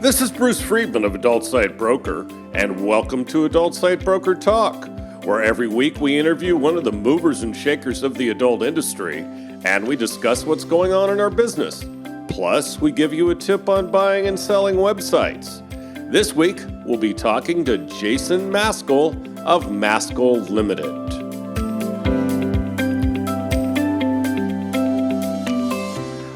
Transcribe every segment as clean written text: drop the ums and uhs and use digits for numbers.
This is Bruce Friedman of Adult Site Broker, and welcome to Adult Site Broker Talk, where every week we interview one of the movers and shakers of the adult industry, and we discuss what's going on in our business. Plus, we give you a tip on buying and selling websites. This week, we'll be talking to Jason Maskell of Maskell Limited.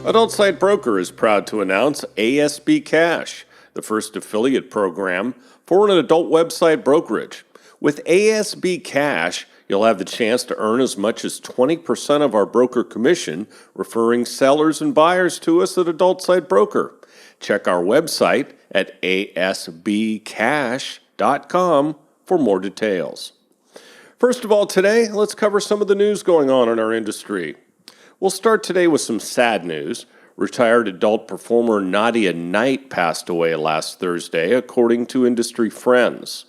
Adult Site Broker is proud to announce ASB Cash, the first affiliate program for an adult website brokerage. With ASB Cash, you'll have the chance to earn as much as 20% of our broker commission, referring sellers and buyers to us at Adult Site Broker. Check our website at asbcash.com for more details. First of all, today, let's cover some of the news going on in our industry. We'll start today with some sad news. Retired adult performer Nadia Knight passed away last Thursday, according to industry friends.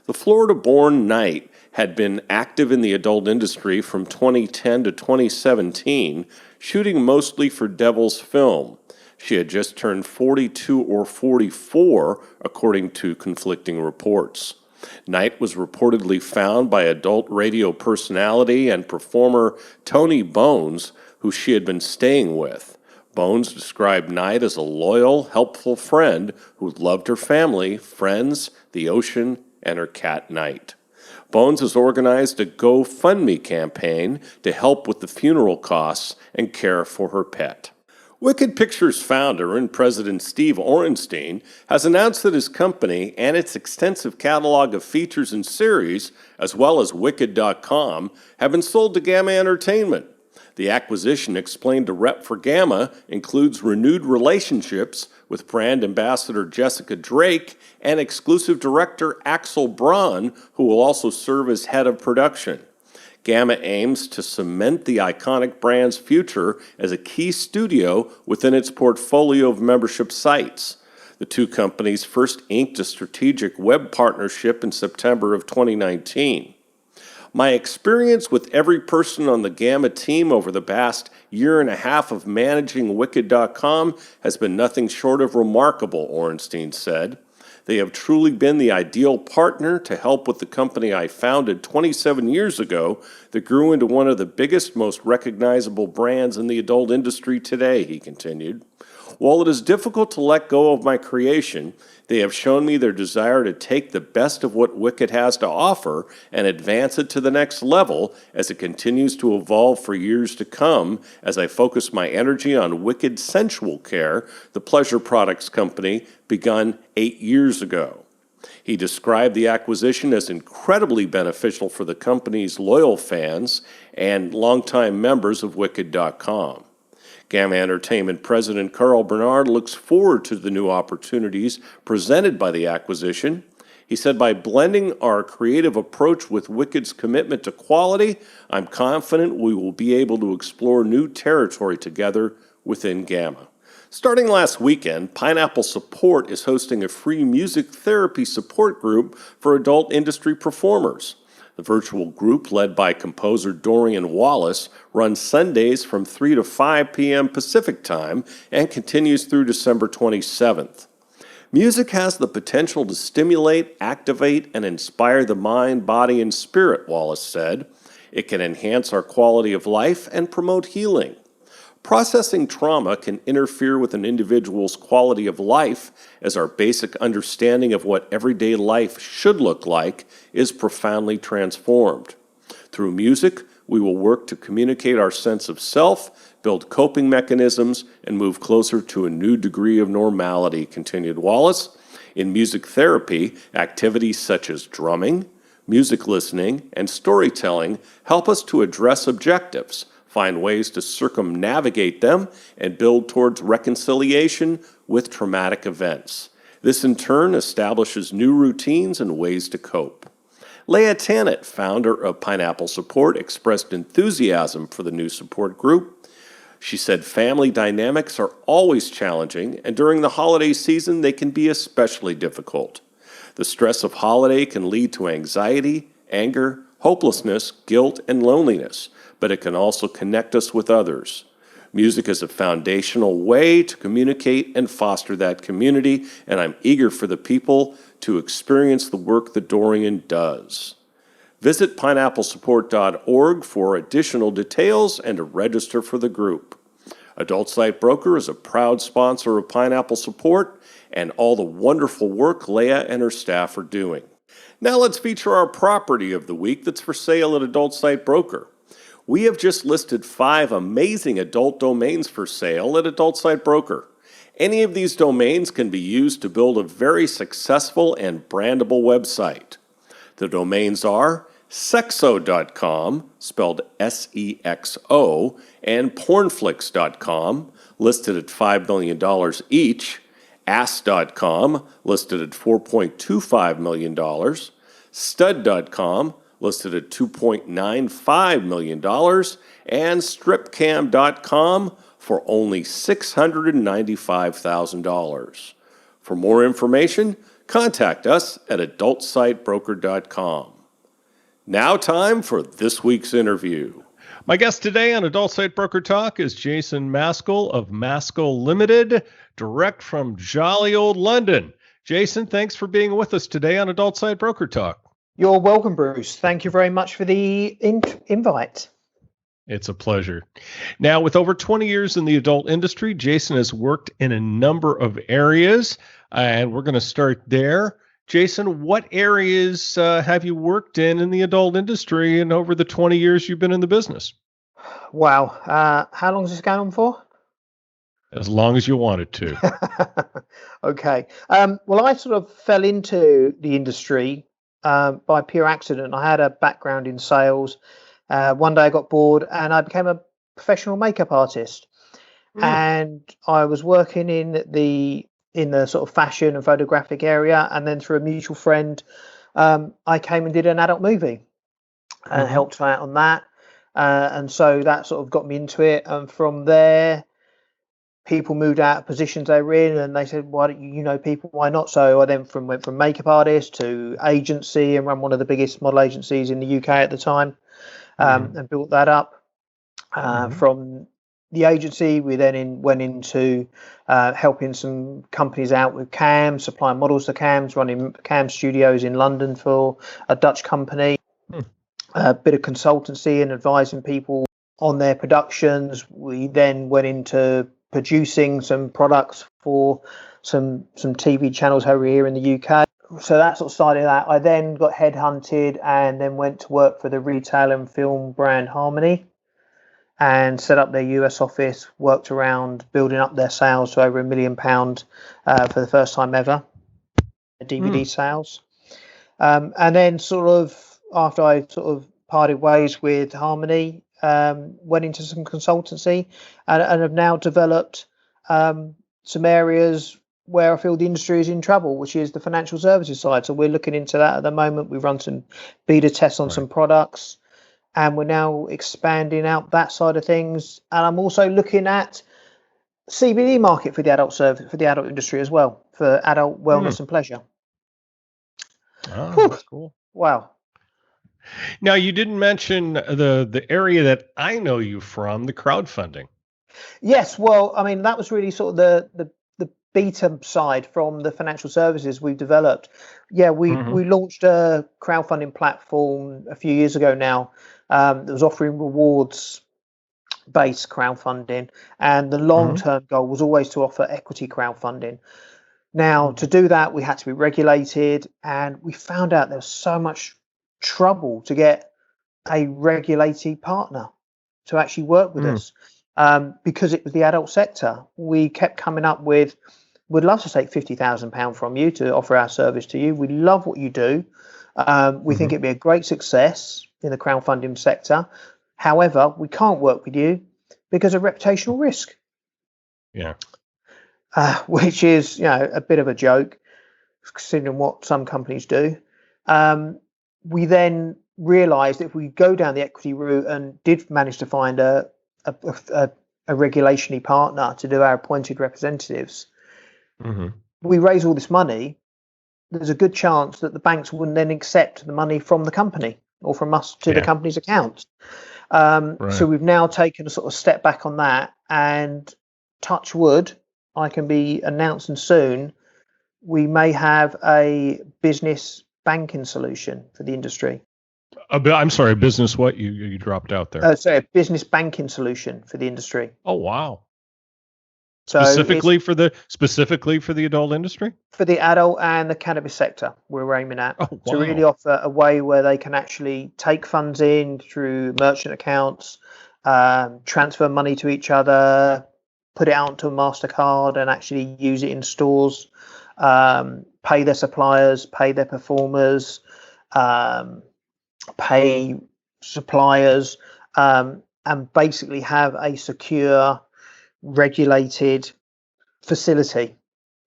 The Florida-born Knight had been active in the adult industry from 2010 to 2017, shooting mostly for Devil's Film. She had just turned 42 or 44, according to conflicting reports. Knight was reportedly found by adult radio personality and performer Tony Bones, who she had been staying with. Bones described Knight as a loyal, helpful friend who loved her family, friends, the ocean, and her cat Knight. Bones has organized a GoFundMe campaign to help with the funeral costs and care for her pet. Wicked Pictures founder and president Steve Orenstein has announced that his company and its extensive catalog of features and series, as well as Wicked.com, have been sold to Gamma Entertainment. The acquisition, explained to Rep for Gamma, includes renewed relationships with brand ambassador Jessica Drake and exclusive director Axel Braun, who will also serve as head of production. Gamma aims to cement the iconic brand's future as a key studio within its portfolio of membership sites. The two companies first inked a strategic web partnership in September of 2019. My experience with every person on the Gamma team over the past year and a half of managing Wicked.com has been nothing short of remarkable, Orenstein said. They have truly been the ideal partner to help with the company I founded 27 years ago that grew into one of the biggest, most recognizable brands in the adult industry today, he continued. While it is difficult to let go of my creation, they have shown me their desire to take the best of what Wicked has to offer and advance it to the next level as it continues to evolve for years to come as I focus my energy on Wicked Sensual Care, the pleasure products company begun 8 years ago. He described the acquisition as incredibly beneficial for the company's loyal fans and longtime members of Wicked.com. Gamma Entertainment President Carl Bernard looks forward to the new opportunities presented by the acquisition. He said, by blending our creative approach with Wicked's commitment to quality, I'm confident we will be able to explore new territory together within Gamma. Starting last weekend, Pineapple Support is hosting a free music therapy support group for adult industry performers. The virtual group, led by composer Dorian Wallace, runs Sundays from 3 to 5 p.m. Pacific Time and continues through December 27th. Music has the potential to stimulate, activate, and inspire the mind, body, and spirit, Wallace said. It can enhance our quality of life and promote healing. Processing trauma can interfere with an individual's quality of life, as our basic understanding of what everyday life should look like is profoundly transformed. Through music, we will work to communicate our sense of self, build coping mechanisms, and move closer to a new degree of normality, continued Wallace. In music therapy, activities such as drumming, music listening, and storytelling help us to address objectives, find ways to circumnavigate them, and build towards reconciliation with traumatic events. This in turn establishes new routines and ways to cope. Leah Tannett, founder of Pineapple Support, expressed enthusiasm for the new support group. She said family dynamics are always challenging, and during the holiday season they can be especially difficult. The stress of holiday can lead to anxiety, anger, hopelessness, guilt, and loneliness, but it can also connect us with others. Music is a foundational way to communicate and foster that community, and I'm eager for the people to experience the work that Dorian does. Visit pineapplesupport.org for additional details and to register for the group. Adult Site Broker is a proud sponsor of Pineapple Support and all the wonderful work Leah and her staff are doing. Now let's feature our property of the week that's for sale at Adult Site Broker. We have just listed 5 amazing adult domains for sale at Adult Site Broker. Any of these domains can be used to build a very successful and brandable website. The domains are sexo.com, spelled S-E-X-O, and pornflix.com, listed at $5 million each, ass.com, listed at $4.25 million, stud.com, listed at $2.95 million, and stripcam.com for only $695,000. For more information, contact us at adultsitebroker.com. Now time for this week's interview. My guest today on Adult Site Broker Talk is Jason Maskell of Maskell Limited, direct from jolly old London. Jason, thanks for being with us today on Adult Site Broker Talk. You're welcome, Bruce. Thank you very much for the invite. It's a pleasure. Now, with over 20 years in the adult industry, Jason has worked in a number of areas, and we're going to start there. Jason, what areas have you worked in the adult industry in over the 20 years you've been in the business? Wow. How long is this going on for? As long as you wanted to. Okay. Well, I sort of fell into the industry by pure accident. I had a background in sales. One day I got bored and I became a professional makeup artist. And I was working in the sort of fashion and photographic area, and then through a mutual friend, I came and did an adult movie and helped out on that. And so that sort of got me into it. And from there, people moved out of positions they were in, and they said, "Why don't you know people? Why not?" So I then went from makeup artist to agency and ran one of the biggest model agencies in the UK at the time, and built that up. From the agency, we then went into helping some companies out with cams, supplying models to cams, running cam studios in London for a Dutch company, a bit of consultancy and advising people on their productions. We then went into producing some products for some TV channels over here in the UK. So that sort of started that. I then got headhunted and then went to work for the retail and film brand Harmony and set up their US office, worked around building up their sales to over £1 million for the first time ever, DVD sales. And then sort of after I sort of parted ways with Harmony, went into some consultancy and have now developed some areas where I feel the industry is in trouble, which is the financial services side. So we're looking into that at the moment. We've run some beta tests on some products, and we're now expanding out that side of things. And I'm also looking at CBD market for the adult for the adult industry as well, for adult wellness and pleasure. Oh, that's cool. Wow. Now, you didn't mention the area that I know you from, the crowdfunding. Yes, well, I mean, that was really sort of the beta side from the financial services we've developed. Yeah, we launched a crowdfunding platform a few years ago now that was offering rewards-based crowdfunding, and the long-term goal was always to offer equity crowdfunding. Now, to do that, we had to be regulated, and we found out there was so much trouble to get a regulated partner to actually work with us, because it was the adult sector. We kept coming up with, we'd love to take £50,000 from you to offer our service to you. We love what you do. We think it'd be a great success in the crowdfunding sector. However, we can't work with you because of reputational risk. Yeah. Which is, a bit of a joke, considering what some companies do. We then realised if we go down the equity route and did manage to find a regulatory partner to do our appointed representatives, we raise all this money, there's a good chance that the banks wouldn't then accept the money from the company or from us to the Yeah. company's accounts. Right. So we've now taken a sort of step back on that, and touch wood, I can be announcing soon, we may have a business banking solution for the industry. I'm sorry, business what? You dropped out there. So a business banking solution for the industry. Oh, wow. So Specifically for the adult industry? for the adult and the cannabis sector, we're aiming at Oh, to really wow. offer a way where they can actually take funds in through merchant accounts, transfer money to each other, put it out onto a MasterCard and actually use it in stores, pay their suppliers, pay their performers, pay suppliers, and basically have a secure, regulated facility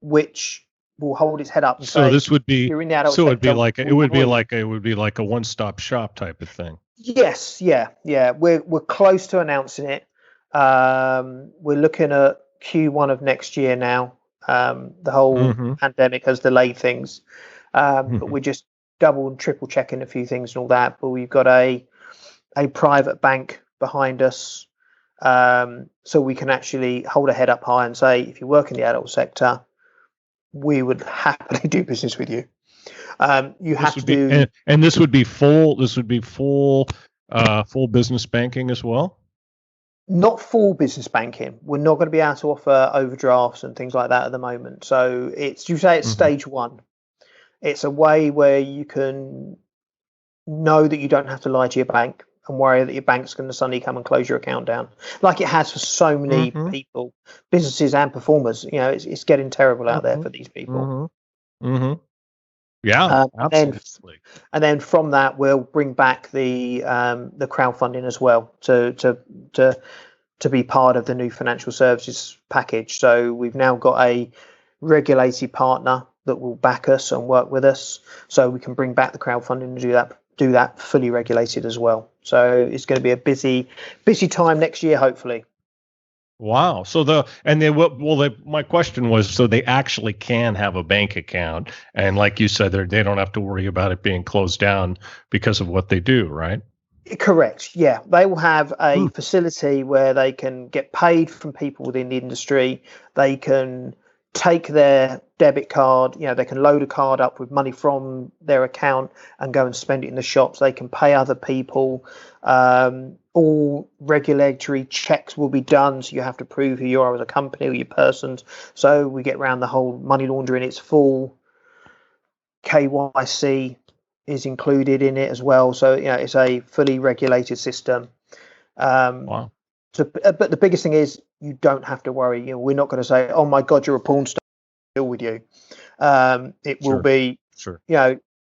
which will hold its head up and So say, this would be you're in the adult so it'd be sector, like we want you. it would be like a one-stop shop type of thing. Yes, yeah. We're close to announcing it. We're looking at Q1 of next year now. The whole Mm-hmm. pandemic has delayed things, but Mm-hmm. we're just double and triple checking a few things and all that. But we've got a private bank behind us, so we can actually hold a head up high and say, if you work in the adult sector, we would happily do business with you. You have to do and this would be full full business banking as well. not full business banking. We're not going to be able to offer overdrafts and things like that at the moment. So it's Mm-hmm. stage one. It's a way where you can know that you don't have to lie to your bank and worry that your bank's going to suddenly come and close your account down, like it has for so many Mm-hmm. people, businesses and performers. It's getting terrible out there Mm-hmm. for these people. Mm-hmm. Mm-hmm. Yeah, absolutely. And then from that, we'll bring back the crowdfunding as well to be part of the new financial services package. So we've now got a regulated partner that will back us and work with us, so we can bring back the crowdfunding and do that fully regulated as well. So it's going to be a busy time next year, hopefully. Wow. So my question was, so they actually can have a bank account, and like you said, they don't have to worry about it being closed down because of what they do, right? Correct. Yeah, they will have a facility where they can get paid from people within the industry. They can take their debit card, they can load a card up with money from their account and go and spend it in the shops. They can pay other people. All regulatory checks will be done, so you have to prove who you are as a company or your persons. So we get around the whole money laundering. It's full KYC is included in it as well. So it's a fully regulated system. Wow. So, but the biggest thing is you don't have to worry. We're not going to say, "Oh my God, you're a porn star," deal with you. It will be, Sure.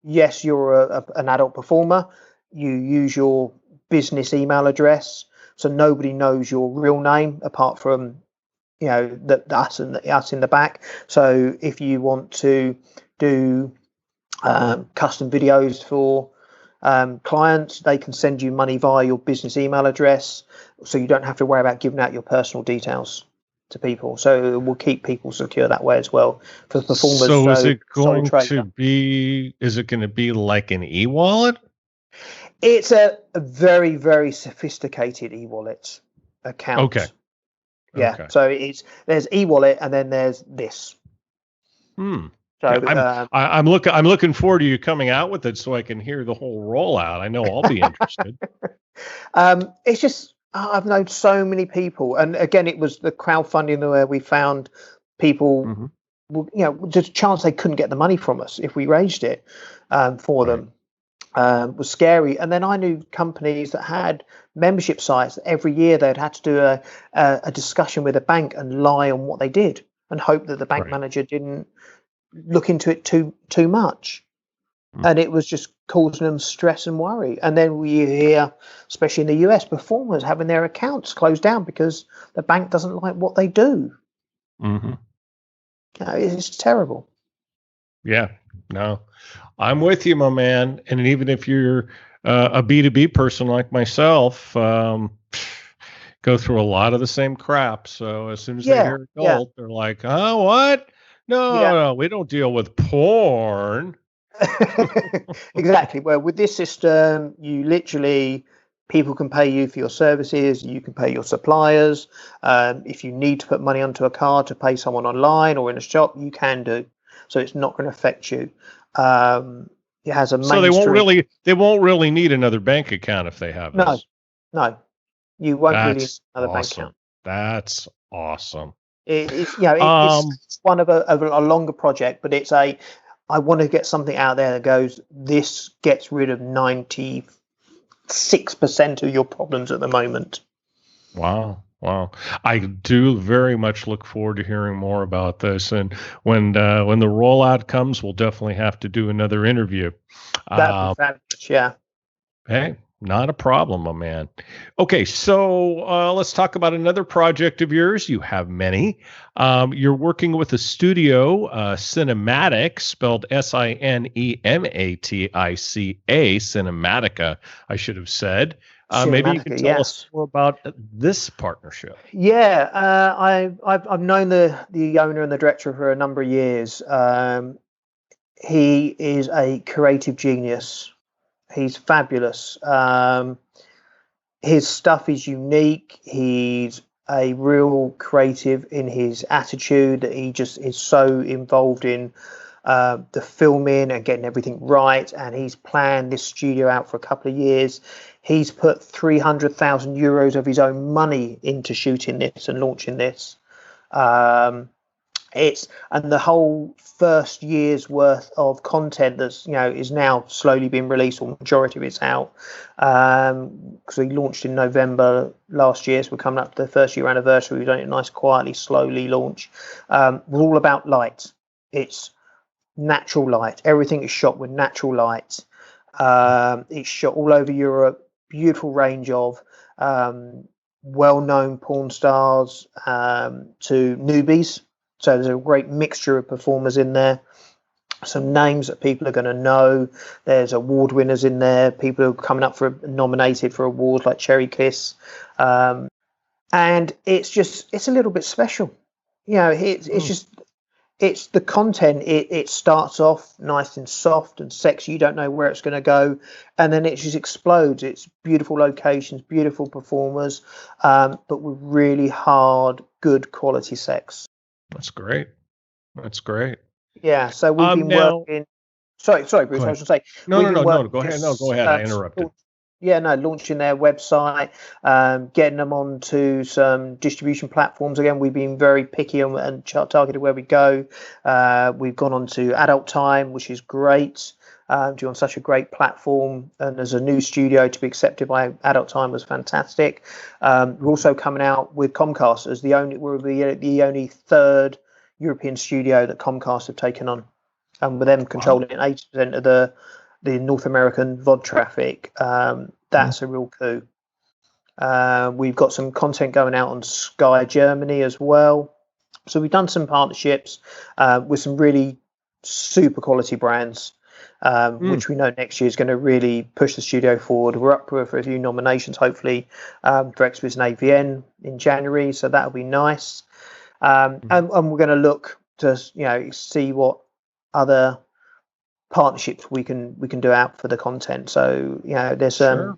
Yes, you're an adult performer. You use your business email address, so nobody knows your real name apart from us in the back. So if you want to do custom videos for clients, they can send you money via your business email address, so you don't have to worry about giving out your personal details to people. So it will keep people secure that way as well for the performers. So is it going to be like an e-wallet? It's a very, very sophisticated e-wallet account. Okay. Yeah. Okay. So there's e-wallet and then there's this. So yeah, I'm looking forward to you coming out with it so I can hear the whole rollout. I know I'll be interested. It's just I've known so many people, and again, it was the crowdfunding where we found people. Just a chance they couldn't get the money from us if we raised it for them was scary. And then I knew companies that had membership sites. Every year they'd had to do a discussion with a bank and lie on what they did and hope that the bank manager didn't look into it too much. And it was just causing them stress and worry. And then we hear, especially in the US, performers having their accounts closed down because the bank doesn't like what they do. It's terrible. Yeah, no, I'm with you, my man. And even if you're a B2B person like myself, go through a lot of the same crap. So as soon as they hear adult, they're like, "Oh, what? No, we don't deal with porn." Exactly. Well, with this system, you literally people can pay you for your services. You can pay your suppliers. If you need to put money onto a card to pay someone online or in a shop, you can do. So it's not going to affect you. It has a So they won't really need another bank account if they have no, this. no, you won't really need That's another bank awesome. account. That's awesome. It's one of a longer project, but I want to get something out there that goes, this gets rid of 96% of your problems at the moment. Wow. Wow. I do very much look forward to hearing more about this. And when the rollout comes, we'll definitely have to do another interview. That'd be fabulous, yeah. Hey, not a problem, my man. Okay, so let's talk about another project of yours. You have many. You're working with a studio, Cinematic, spelled Sinematicia, Cinematica, I should have said. Maybe you can tell us more about this partnership. Yeah, I've known the owner and the director for a number of years. He is a creative genius. He's fabulous. His stuff is unique. He's a real creative in his attitude. He just is so involved in the filming and getting everything right. And he's planned this studio out for a couple of years. He's put 300,000 euros of his own money into shooting this and launching this. And the whole first year's worth of content that's is now slowly being released, or majority of it's out, because we launched in November last year, so we're coming up to the first year anniversary. We've done it nice, quietly, slowly launch. We're all about light. It's natural light. Everything is shot with natural light. It's shot all over Europe. Beautiful range of well-known porn stars to newbies. So there's a great mixture of performers in there. Some names that people are going to know. There's award winners in there. People who are coming up for nominated for awards like Cherry Kiss. And it's a little bit special. It's the content. It starts off nice and soft and sexy. You don't know where it's going to go, and then it just explodes. It's beautiful locations, beautiful performers, but with really hard, good quality sex. That's great. That's great. Yeah. So we've been working. Sorry, Bruce. I was going to say. No. Go ahead. No, go ahead. I interrupted. Launching their website, getting them onto some distribution platforms. Again, we've been very picky and targeted where we go. We've gone on to Adult Time, which is great. To be on such a great platform, and as a new studio to be accepted by Adult Time was fantastic. We're also coming out with Comcast as the only third European studio that Comcast have taken on, and with them controlling 80% of the North American VOD traffic. That's a real coup. We've got some content going out on Sky Germany as well. So we've done some partnerships with some really super quality brands, which we know next year is going to really push the studio forward. We're up for a few nominations, hopefully, for Exhibition AVN in January. So that'll be nice. And we're going to look to see what other partnerships we can do out for the content. So there's a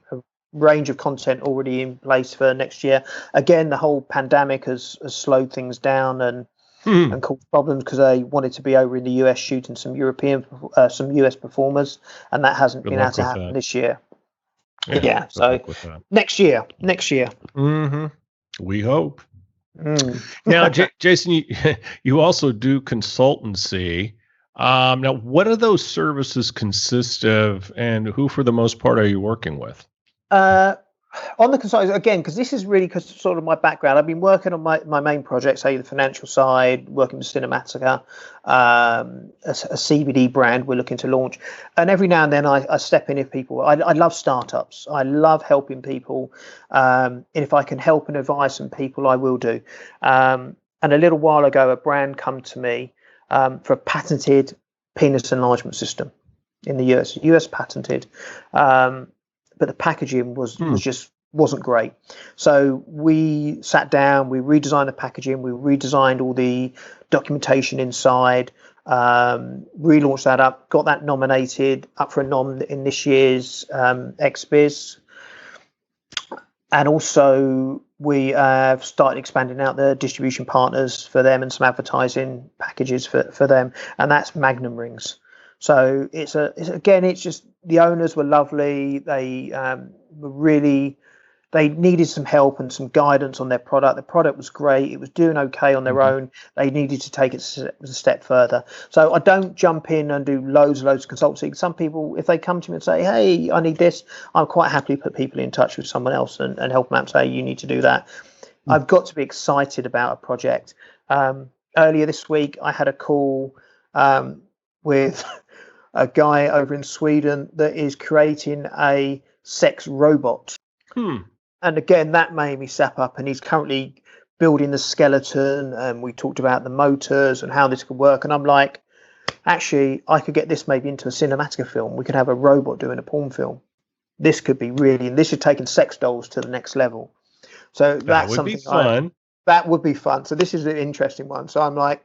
range of content already in place for next year. Again, the whole pandemic has slowed things down and caused problems because they wanted to be over in the US shooting some US performers, and that hasn't been able to happen this year. Yeah, so next year. We hope. Now, Jason, you also do consultancy. Now, what do those services consist of, and who, for the most part, are you working with? On the consulting, again, because this is really sort of my background. I've been working on my main projects, say the financial side, working with Cinematica, a CBD brand we're looking to launch. And every now and then I step in if people, I love startups. I love helping people. And if I can help and advise some people, I will do. And a little while ago, a brand come to me for a patented penis enlargement system in the US patented. But the packaging wasn't great. So we sat down, we redesigned the packaging, we redesigned all the documentation inside, relaunched that up, got that nominated up for a nom in this year's XBiz. And also we have started expanding out the distribution partners for them and some advertising packages for them. And that's Magnum rings. So it's just the owners were lovely. They they needed some help and some guidance on their product. The product was great. It was doing okay on their own. They needed to take it a step further. So I don't jump in and do loads of consulting. Some people, if they come to me and say, hey, I need this, I'm quite happy to put people in touch with someone else and help them out and say, you need to do that. I've got to be excited about a project. Earlier this week, I had a call with a guy over in Sweden that is creating a sex robot. And again, that made me sap up. And he's currently building the skeleton. And we talked about the motors and how this could work. And I'm like, actually, I could get this maybe into a cinematic film. We could have a robot doing a porn film. This could be really, and this is taking sex dolls to the next level. So that's something fun. That would be fun. So this is an interesting one. So I'm like,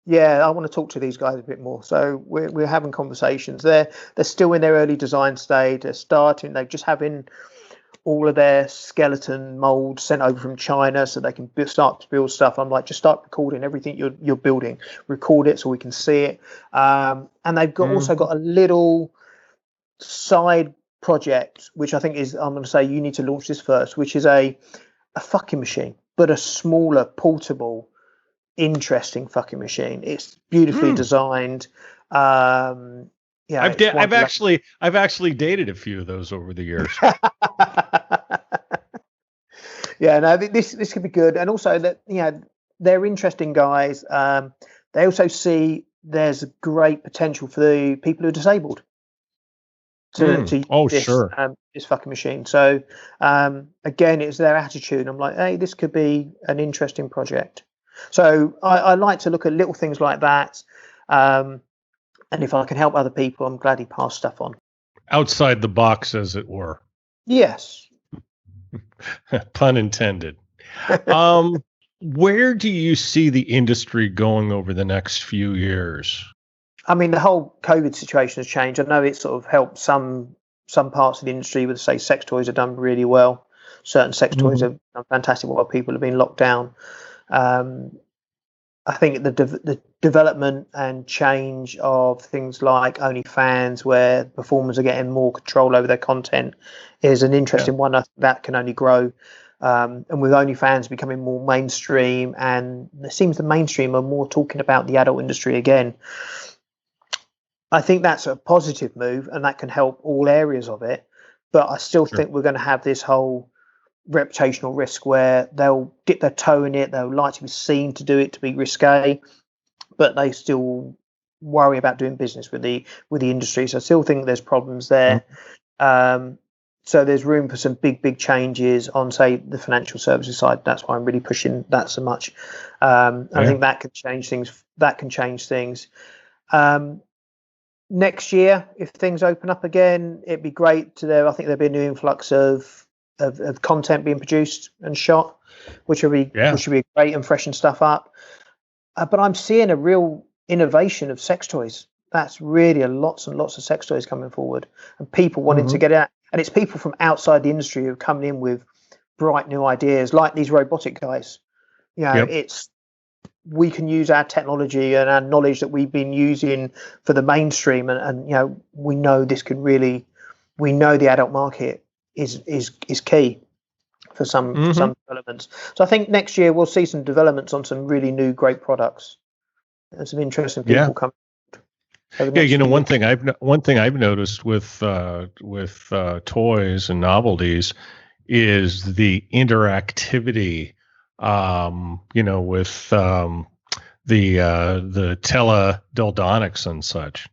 yeah, I want to talk to these guys a bit more. So we're having conversations. They're still in their early design stage. They're starting. They're just having all of their skeleton molds sent over from China so they can start to build stuff. I'm like, just start recording everything you're building, record it so we can see it. And they've also got a little side project, which I think is, I'm going to say, you need to launch this first, which is a fucking machine, but a smaller, portable, interesting fucking machine. It's beautifully designed. I've actually dated a few of those over the years. Yeah, no, this could be good, and also that they're interesting guys. They also see there's great potential for the people who are disabled to use this fucking machine. So again, it's their attitude. I'm like, hey, this could be an interesting project. So I like to look at little things like that. And if I can help other people, I'm glad he passed stuff on. Outside the box, as it were. Yes. Pun intended. Where do you see the industry going over the next few years? I mean, the whole COVID situation has changed. I know it's sort of helped some parts of the industry with, say, sex toys have done really well. Certain sex toys have done fantastic while people have been locked down. I think the development and change of things like OnlyFans, where performers are getting more control over their content, is an interesting one. I think that can only grow. And with OnlyFans becoming more mainstream, and it seems the mainstream are more talking about the adult industry again. I think that's a positive move, and that can help all areas of it. But I still think we're going to have this whole reputational risk where they'll dip their toe in it, they'll like to be seen to do it, to be risque, but they still worry about doing business with the industry. So I still think there's problems there. So there's room for some big changes on, say, the financial services side. That's why I'm really pushing that so much. I think that can change things. Next year, if things open up again, it'd be great I think there'll be a new influx of content being produced and shot, which would be great and freshen stuff up. But I'm seeing a real innovation of sex toys. That's really lots and lots of sex toys coming forward, and people wanting to get out. And it's people from outside the industry who are coming in with bright new ideas, like these robotic guys. We can use our technology and our knowledge that we've been using for the mainstream, and we know this can really. We know the adult market is key for some developments. So I think next year we'll see some developments on some really new great products and some interesting people coming. One thing I've noticed with toys and novelties is the interactivity. With the teledildonics and such.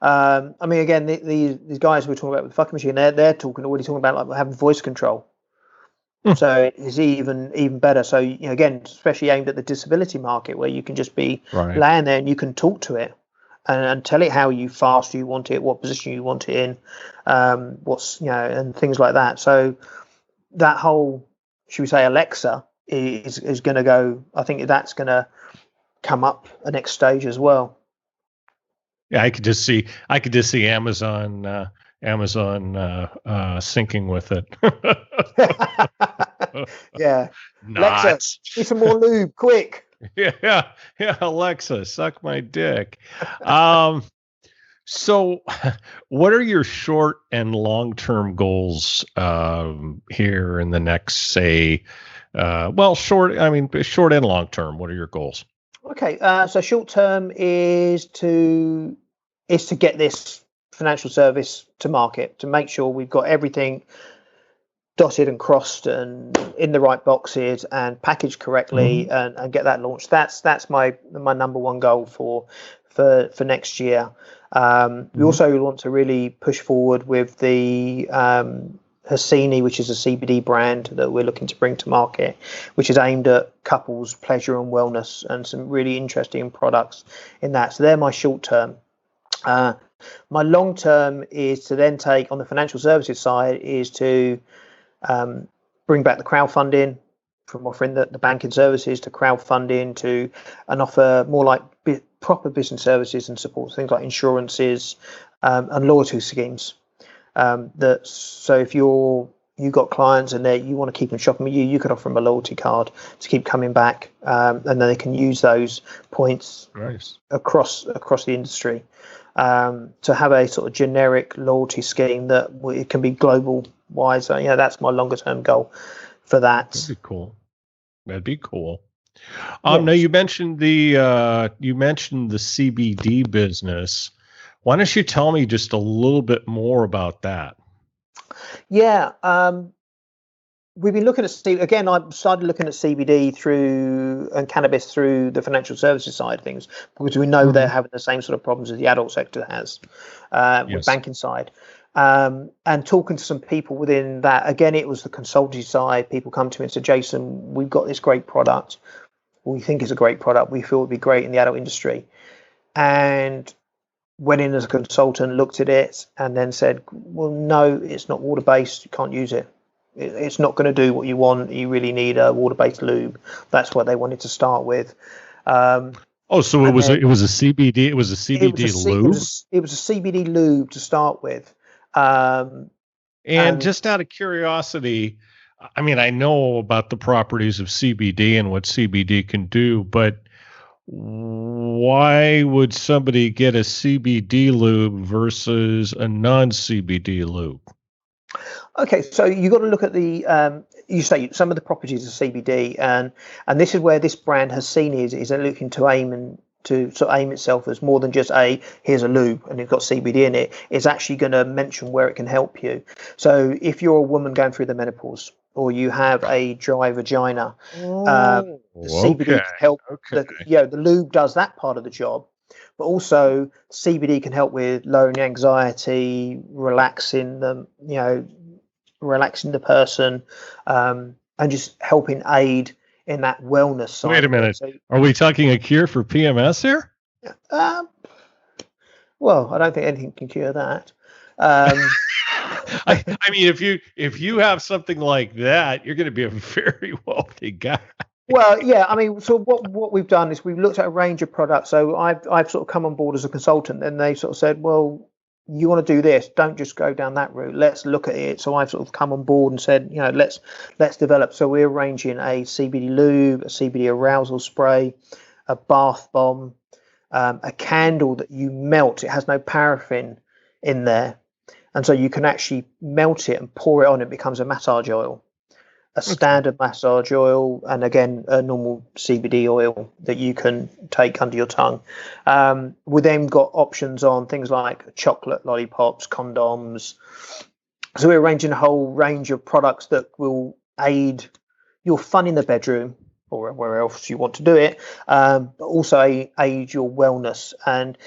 I mean, again, these guys we're talking about with the fucking machine, they're already talking about like having voice control. So it's even better. So again, especially aimed at the disability market, where you can just be laying there and you can talk to it and tell it how fast you want it, what position you want it in, and things like that. So that whole, should we say, Alexa is going to go. I think that's going to come up a next stage as well. Yeah, I could just see Amazon syncing with it. Yeah. Not. Alexa, need some more lube, quick. Yeah. Alexa, suck my dick. So, what are your short and long-term goals here in the next, say, short and long-term? What are your goals? Okay, so short term is to get this financial service to market, to make sure we've got everything dotted and crossed and in the right boxes and packaged correctly, and get that launched. That's my number one goal for next year. We also want to really push forward with the Hassini, which is a CBD brand that we're looking to bring to market, which is aimed at couples, pleasure and wellness, and some really interesting products in that. So they're my short term. My long term is to then take on the financial services side is to bring back the crowdfunding, from offering the banking services to crowdfunding to and offer more like proper business services and support, things like insurances and loyalty schemes. So if you've got clients and you want to keep them shopping with you could offer them a loyalty card to keep coming back, and then they can use those points across the industry, to have a sort of generic loyalty scheme that it can be global wise. So, that's my longer term goal for that. That'd be cool. Now you mentioned the CBD business. Why don't you tell me just a little bit more about that? Yeah, we've been looking at again. I started looking at CBD and cannabis through the financial services side of things, because we know they're having the same sort of problems as the adult sector has with banking side. And talking to some people within that, again, it was the consultancy side. People come to me and say, Jason, we've got this great product. We think it's a great product. We feel it'd be great in the adult industry. And went in as a consultant, looked at it, and then said, well, no, it's not water-based. You can't use it. It's not going to do what you want. You really need a water-based lube. That's what they wanted to start with. So it was a CBD. It was a CBD lube. It was a CBD lube to start with. And just out of curiosity, I mean, I know about the properties of CBD and what CBD can do, but why would somebody get a CBD lube versus a non-CBD lube? Okay, so you got to look at the you say some of the properties of CBD, and this is where this brand Hassini is looking to aim itself as more than just here's a lube and it's got CBD in it. It's actually going to mention where it can help you. So if you're a woman going through the menopause, or you have a dry vagina, the CBD can help. The lube does that part of the job, but also CBD can help with lowering anxiety, relaxing the person, and just helping aid in that wellness side. Wait a minute. Are we talking a cure for PMS here? Well, I don't think anything can cure that. I mean, if you have something like that, you're going to be a very wealthy guy. Well, yeah. I mean, so what we've done is we've looked at a range of products. So I've sort of come on board as a consultant, and they sort of said, well, you want to do this, don't just go down that route. Let's look at it. So I've sort of come on board and said, let's develop. So we're arranging a CBD lube, a CBD arousal spray, a bath bomb, a candle that you melt. It has no paraffin in there. And so you can actually melt it and pour it on. It becomes a massage oil, a standard massage oil, and again, a normal CBD oil that you can take under your tongue. We then got options on things like chocolate lollipops, condoms. So we're arranging a whole range of products that will aid your fun in the bedroom or wherever else you want to do it, but also aid your wellness. And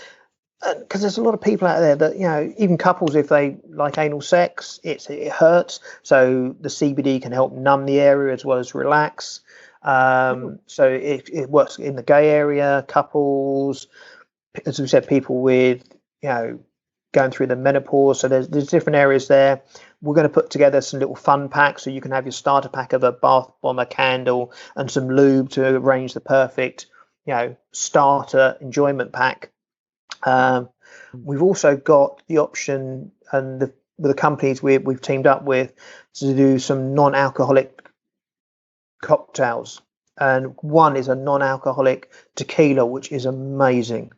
because there's a lot of people out there that, even couples, if they like anal sex, it hurts. So the CBD can help numb the area as well as relax. So it works in the gay area, couples, as we said, people with, going through the menopause. So there's different areas there. We're going to put together some little fun packs, so you can have your starter pack of a bath bomb, a candle, and some lube to arrange the perfect, starter enjoyment pack. We've also got the option, and with the companies we've teamed up with, to do some non-alcoholic cocktails. And one is a non-alcoholic tequila, which is amazing.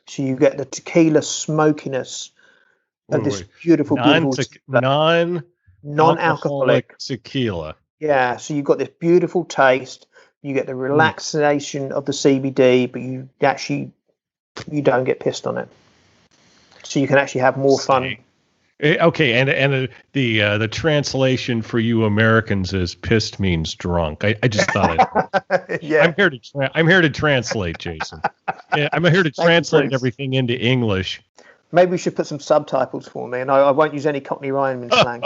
So you get the tequila smokiness of this beautiful non-alcoholic tequila. Yeah, so you've got this beautiful taste. You get the relaxation of the CBD, but you don't get pissed on it. So you can actually have more fun. Okay, and the translation for you Americans is pissed means drunk. I just thought Yeah. I'm here to translate, Jason. Yeah, I'm here to translate everything into English. Maybe we should put some subtitles for me, and I won't use any Cockney rhyming slang.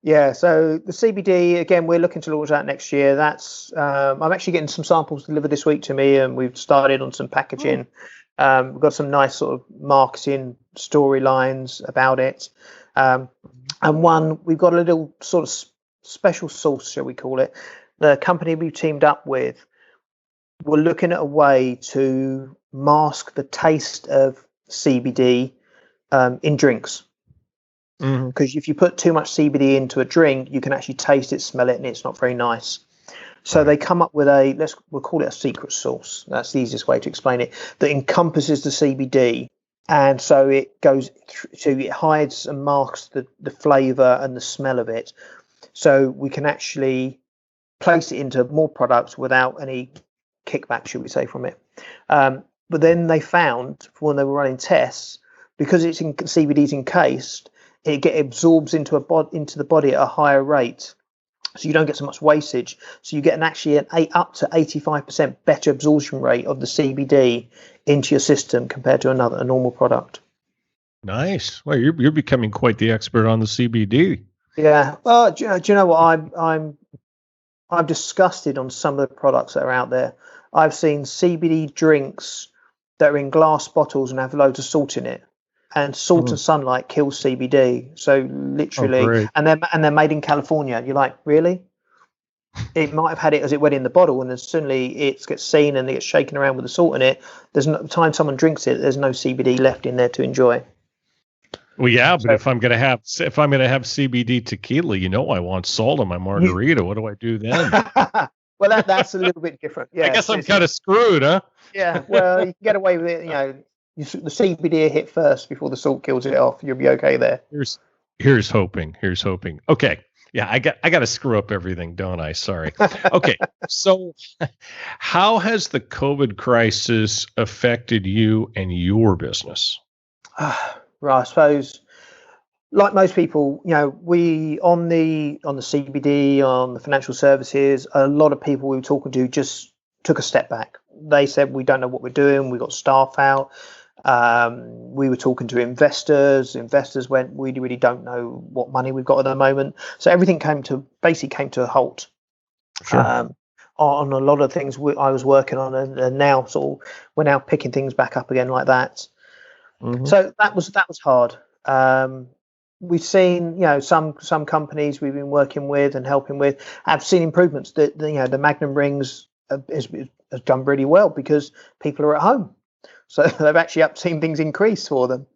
Yeah, so the CBD, again, we're looking to launch that next year. That's I'm actually getting some samples delivered this week to me, and we've started on some packaging. We've got some nice sort of marketing storylines about it. And we've got a little sort of special sauce, shall we call it. The company we've teamed up with, we're looking at a way to mask the taste of CBD in drinks. Because if you put too much CBD into a drink, you can actually taste it, smell it, and it's not very nice. So they come up with we'll call it a secret sauce. That's the easiest way to explain it, that encompasses the CBD. And so it goes so it hides and masks the flavor and the smell of it. So we can actually place it into more products without any kickback, should we say, from it. But then they found, when they were running tests, because it's CBD's encased, it absorbs into the body at a higher rate, so you don't get so much wastage. So you get up to 85% better absorption rate of the CBD into your system compared to a normal product. Nice. Well, you're becoming quite the expert on the CBD. Yeah. Well, do you know what? I'm disgusted on some of the products that are out there. I've seen CBD drinks that are in glass bottles and have loads of salt in it. And salt and sunlight kills CBD. So literally, and they're made in California. You're like, really? It might have had it as it went in the bottle, and then suddenly it gets seen and it gets shaken around with the salt in it. There's no time someone drinks it. There's no CBD left in there to enjoy. Well, yeah, but if I'm gonna have CBD tequila, I want salt in my margarita. What do I do then? Well, that's a little bit different. Yeah, I guess I'm kind of screwed, huh? Yeah. Well, you can get away with it. The CBD hit first before the salt kills it off. You'll be okay there. Here's hoping. Okay. Yeah, I got to screw up everything, don't I? Sorry. Okay. So how has the COVID crisis affected you and your business? Right. I suppose, like most people, we on the CBD, on the financial services, a lot of people we were talking to just took a step back. They said, we don't know what we're doing. We got staff out. We were talking to investors. Investors went, we really don't know what money we've got at the moment. So everything came to a halt. Sure. On a lot of things I was working on, and now we're now picking things back up again like that. So that was hard. We've seen, some companies we've been working with and helping with have seen improvements. That the Magnum rings has done really well because people are at home. So they've actually seen things increase for them.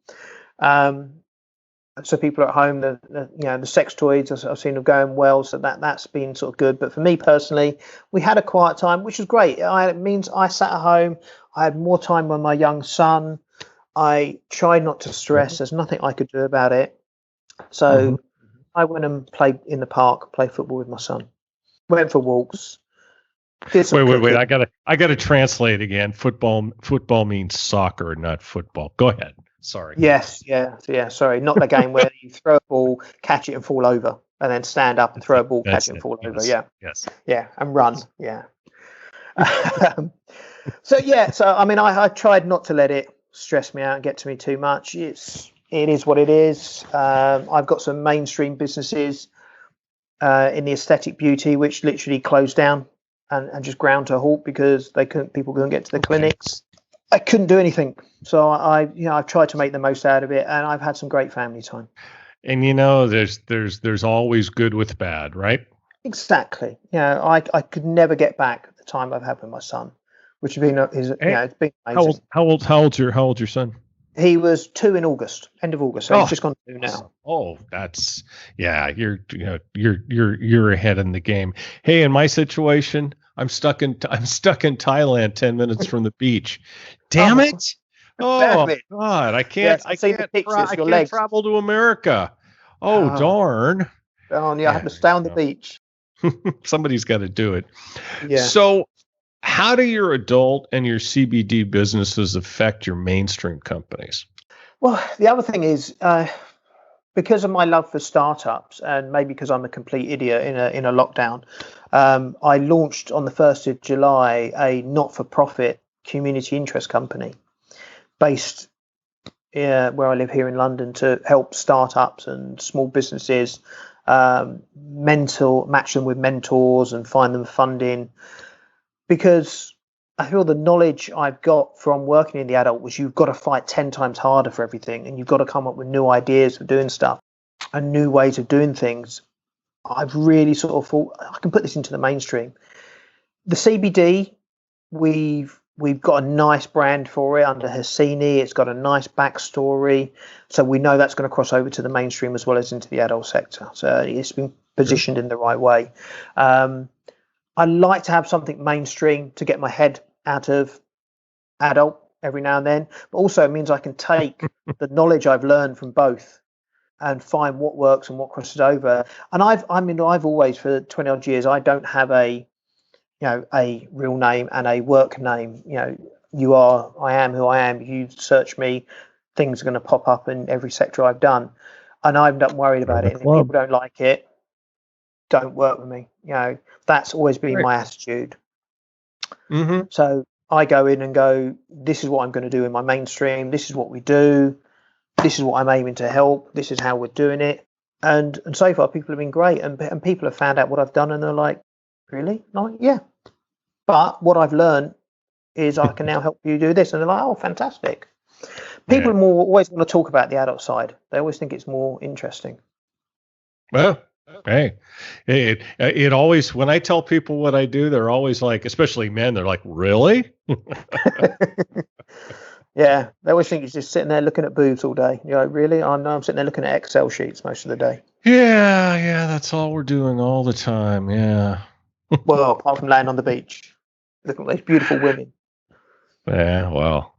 So people are at home. The sex toys I've seen them going well. So that's been sort of good. But for me personally, we had a quiet time, which was great. It means I sat at home. I had more time with my young son. I tried not to stress. There's nothing I could do about it. So I went and played in the park, played football with my son. Went for walks. Wait! I gotta translate again. Football means soccer, not football. Go ahead. Sorry. Yes. Yeah. Sorry, not the game where you throw a ball, catch it, and fall over, and then stand up and throw a ball, catch it, and fall over. Yeah. Yes. Yeah, and run. Yeah. So I mean, I tried not to let it stress me out and get to me too much. It is what it is. I've got some mainstream businesses in the aesthetic beauty which literally closed down and just ground to a halt because people couldn't get to the clinics. I couldn't do anything. So I've tried to make the most out of it, and I've had some great family time. And there's always good with bad, right? Exactly. I could never get back the the time I've had with my son, which has been, it's been amazing. How old's your son? He was 2 in August, end of August. So he's just gone 2 now. Oh, you're ahead in the game. Hey, in my situation, I'm stuck in Thailand, 10 minutes from the beach. Damn it! Oh God, I can't travel to America. Oh, darn! Oh, yeah, I have to stay on the beach. Somebody's got to do it. Yeah. So, how do your adult and your CBD businesses affect your mainstream companies? Well, the other thing is, because of my love for startups, and maybe because I'm a complete idiot in a lockdown, I launched on the 1st of July a not-for-profit community interest company based where I live here in London to help startups and small businesses match them with mentors and find them funding. Because I feel the knowledge I've got from working in the adult was you've got to fight 10 times harder for everything, and you've got to come up with new ideas for doing stuff and new ways of doing things. I've really sort of thought I can put this into the mainstream. The CBD, we've got a nice brand for it under Hassini. It's got a nice backstory, so we know that's going to cross over to the mainstream as well as into the adult sector. So it's been positioned in the right way. I like to have something mainstream to get my head out of adult every now and then, but also it means I can take the knowledge I've learned from both and find what works and what crosses over. And I've always, for 20 odd years, I don't have a real name and a work name. I am who I am. You search me, things are going to pop up in every sector I've done, and I'm not worried about it. And if people don't like it, don't work with me. That's always been my attitude. Mm-hmm. So I go in and go, this is what I'm going to do in my mainstream. This is what we do. This is what I'm aiming to help. This is how we're doing it. And so far, people have been great. And people have found out what I've done, and they're like, really? No, yeah. But what I've learned is I can now help you do this. And they're like, oh, fantastic. People always want to talk about the adult side. They always think it's more interesting. Well, hey, it always, when I tell people what I do, they're always like, especially men, they're like, really? Yeah, they always think it's just sitting there looking at boobs all day. Really? I'm sitting there looking at Excel sheets most of the day. Yeah, that's all we're doing all the time. Yeah. Well, apart from laying on the beach, looking at those beautiful women. Yeah, well,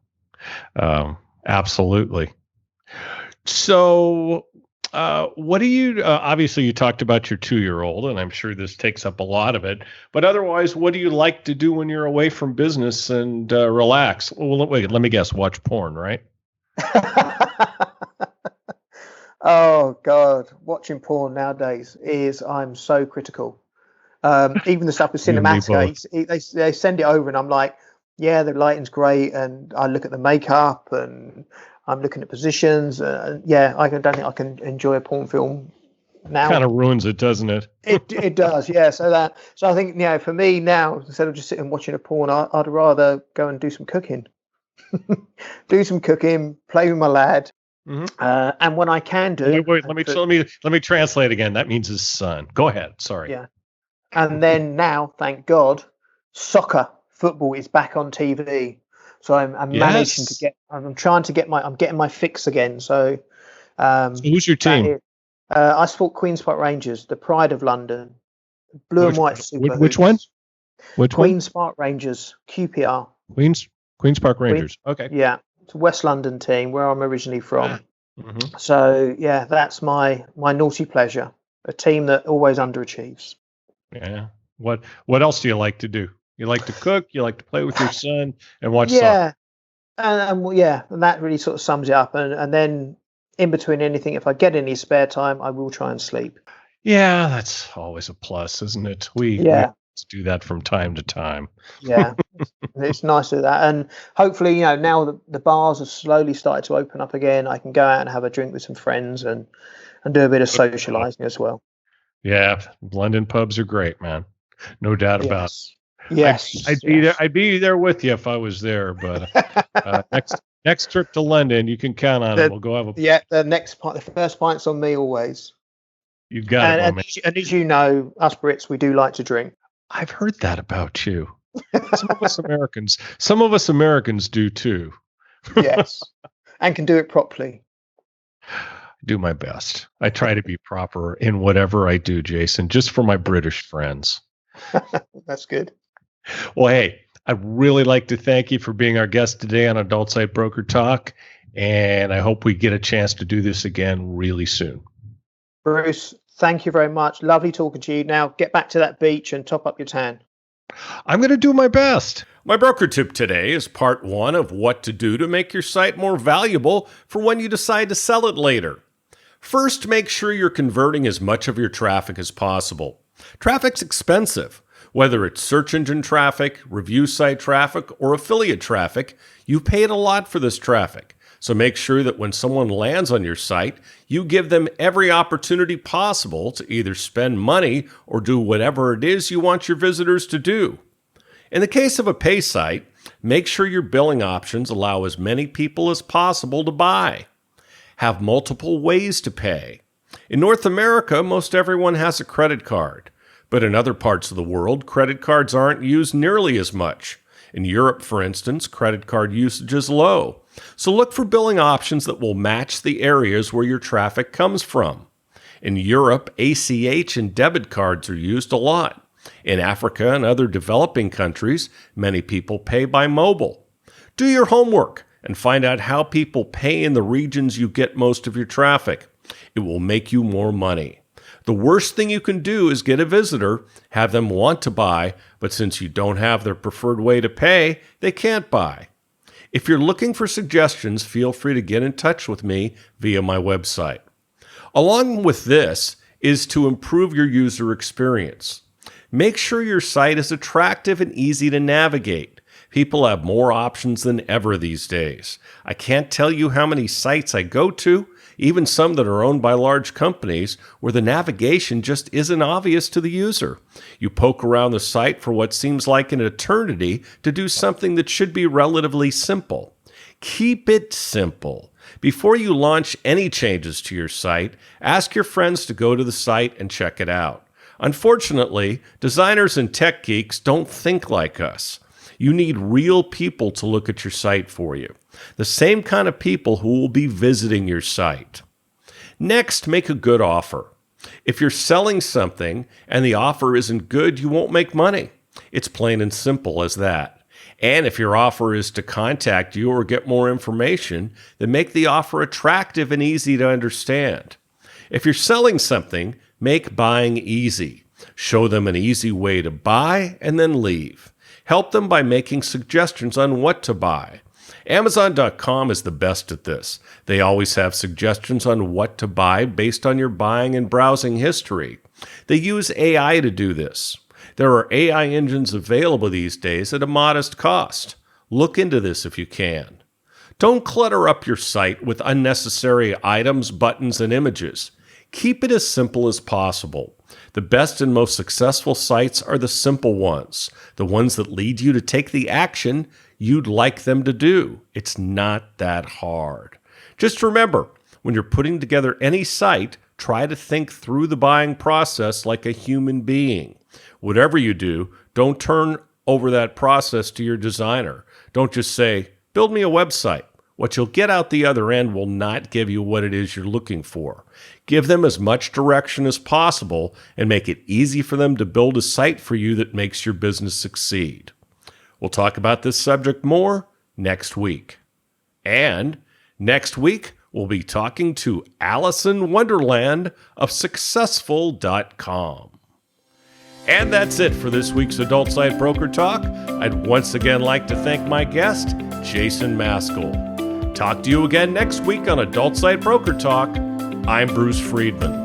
absolutely. So, what do you, obviously you talked about your 2-year-old, and I'm sure this takes up a lot of it, but otherwise, what do you like to do when you're away from business and relax? Well, wait, let me guess, watch porn, right? Oh, God. Watching porn nowadays I'm so critical. Even the stuff with Cinematica, they send it over and I'm like, yeah, the lighting's great. And I look at the makeup and I'm looking at positions. I don't think I can enjoy a porn film now. Kind of ruins it, doesn't it? It does, yeah. So I think, for me now, instead of just sitting watching a porn, I'd rather go and do some cooking. Do some cooking, play with my lad. Mm-hmm. And when I can do, wait, let me translate again. That means his son. Go ahead. Sorry. Yeah. And then now, thank God, football is back on TV. So I'm managing to I'm getting my fix again. So, who's your team? I support Queen's Park Rangers, the pride of London, blue and white super. Which one? Queen's Park Rangers, QPR. Queen's Park Rangers. Okay. Yeah, it's a West London team where I'm originally from. Mm-hmm. So yeah, that's my naughty pleasure. A team that always underachieves. Yeah. What else do you like to do? You like to cook. You like to play with your son and watch soccer. And that really sort of sums it up. And then in between anything, if I get any spare time, I will try and sleep. Yeah, that's always a plus, isn't it? We do that from time to time. Yeah, it's nice to do that. And hopefully, now the bars have slowly started to open up again, I can go out and have a drink with some friends and do a bit of socializing as well. Yeah, London pubs are great, man. No doubt about it. Yes, I'd be there with you if I was there. But next trip to London, you can count on it. We'll go have the first pint's on me always. You've got it, and as you know, us Brits, we do like to drink. I've heard that about you. Some of us Americans do too. Yes, and can do it properly. Do my best. I try to be proper in whatever I do, Jason, just for my British friends. That's good. Well, hey, I'd really like to thank you for being our guest today on Adult Site Broker Talk, and I hope we get a chance to do this again really soon. Bruce, thank you very much. Lovely talking to you. Now get back to that beach and top up your tan. I'm going to do my best. My broker tip today is part 1 of what to do to make your site more valuable for when you decide to sell it later. First, make sure you're converting as much of your traffic as possible. Traffic's expensive. Whether it's search engine traffic, review site traffic, or affiliate traffic, you paid a lot for this traffic. So make sure that when someone lands on your site, you give them every opportunity possible to either spend money or do whatever it is you want your visitors to do. In the case of a pay site, make sure your billing options allow as many people as possible to buy. Have multiple ways to pay. In North America, most everyone has a credit card, but in other parts of the world, credit cards aren't used nearly as much. In Europe, for instance, credit card usage is low. So look for billing options that will match the areas where your traffic comes from. In Europe, ACH and debit cards are used a lot. In Africa and other developing countries, many people pay by mobile. Do your homework and find out how people pay in the regions you get most of your traffic. It will make you more money. The worst thing you can do is get a visitor, have them want to buy, but since you don't have their preferred way to pay, they can't buy. If you're looking for suggestions, feel free to get in touch with me via my website. Along with this is to improve your user experience. Make sure your site is attractive and easy to navigate. People have more options than ever these days. I can't tell you how many sites I go to, even some that are owned by large companies, where the navigation just isn't obvious to the user. You poke around the site for what seems like an eternity to do something that should be relatively simple. Keep it simple. Before you launch any changes to your site, ask your friends to go to the site and check it out. Unfortunately, designers and tech geeks don't think like us. You need real people to look at your site for you. The same kind of people who will be visiting your site. Next, make a good offer. If you're selling something and the offer isn't good, you won't make money. It's plain and simple as that. And if your offer is to contact you or get more information, then make the offer attractive and easy to understand. If you're selling something, make buying easy. Show them an easy way to buy and then leave. Help them by making suggestions on what to buy. Amazon.com is the best at this. They always have suggestions on what to buy based on your buying and browsing history. They use AI to do this. There are AI engines available these days at a modest cost. Look into this if you can. Don't clutter up your site with unnecessary items, buttons, and images. Keep it as simple as possible. The best and most successful sites are the simple ones, the ones that lead you to take the action you'd like them to do. It's not that hard. Just remember, when you're putting together any site, try to think through the buying process like a human being. Whatever you do, don't turn over that process to your designer. Don't just say, build me a website. What you'll get out the other end will not give you what it is you're looking for. Give them as much direction as possible and make it easy for them to build a site for you that makes your business succeed. We'll talk about this subject more next week. And next week, we'll be talking to Allison Wonderland of Successful.com. And that's it for this week's Adult Site Broker Talk. I'd once again like to thank my guest, Jason Maskell. Talk to you again next week on Adult Site Broker Talk. I'm Bruce Friedman.